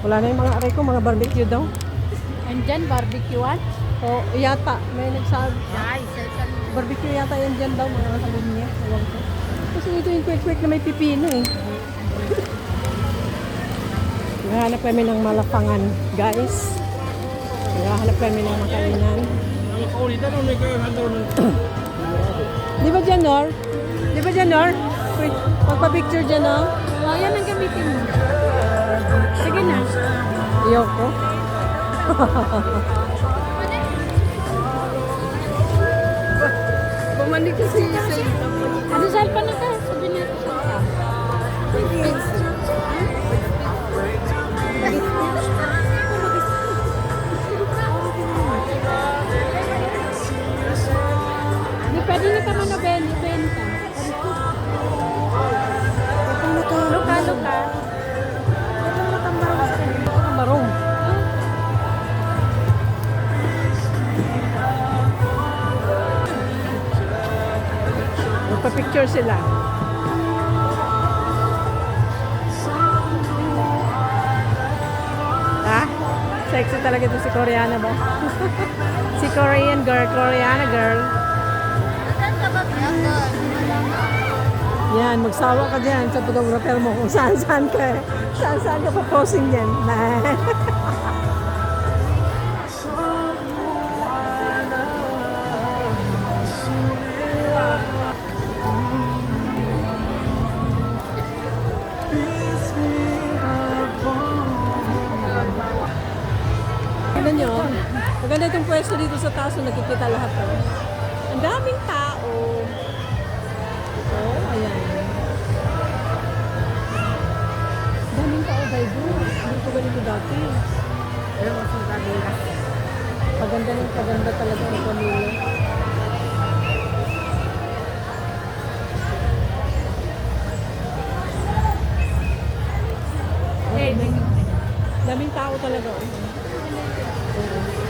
Wala na yung mga aray ko, mga barbecue daw. Andyan, barbecuean. O, yata, may nagsabi. Ay, circle. Barbecue yata yan dyan daw, mga halin niya. Ewan ko. Kasi ito yung quick-quick na may pipino eh. Naghahanap kami ng malapangan, guys. Naghahanap kami ng makainan. Di ba dyan, Nor? Di ba dyan, Nor? Wait, magpa-picture dyan, no? Oh, yan ang gamitin mo. Sige na. Iyoko. Bumalik kasi Ano cellphone na ka? Sabi na ito sa Hindi pwede na ka manabenta. Luka. marong. Magpa-picture sila. Ha? Sexy talaga ito si Koreana ba? Si Korean girl, Koreana girl. Yan, magsawa ka dyan sa photographer mo kung saan-saan ka. Saan-saan ka pa-posing yan. Tignan nyo, maganda itong pwesto dito sa taas na nakikita lahat. Ang daming tao. Oh, ayan. Daming tao, Daigo. Hindi ko ganito dati. Paganda talaga ang pamilya. Daming tao talaga.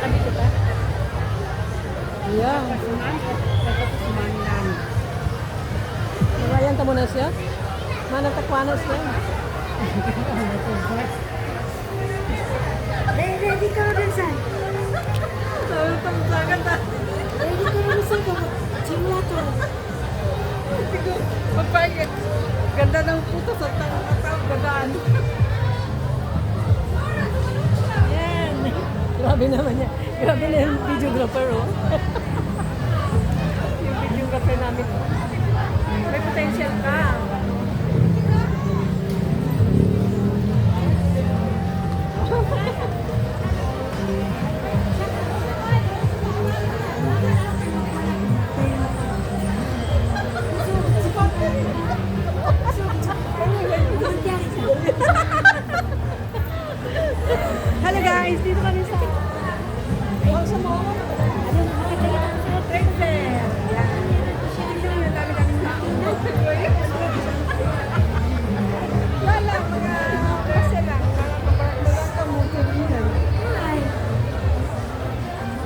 Sabi ko ba? Yeah. Narayan ta mo na siya? Manatakwanas siya. Ready ka na din, San? Sabi ko, maganda. Ready ka na din, San? Simulator. Magpahingit. Ganda ng puto sa tao gagaan. Yan. Grabe naman yan. Grabe na yung videographer, oh. Yung videographer namin, oh. May potential ka. Hello guys, dito kami sa sa mall. Ano nakita sa trade fair. Yan. Yung dami kami tao. Wala mga kasi lang mga kamutin.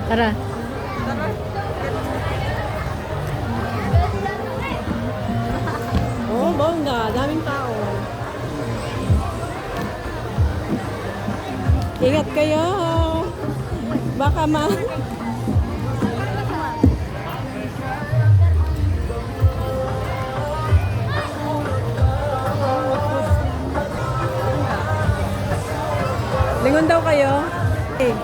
Tara. Tara. Oh, bongga, daming tao. Ingat kayo. Baka lingon daw kayo. Okay.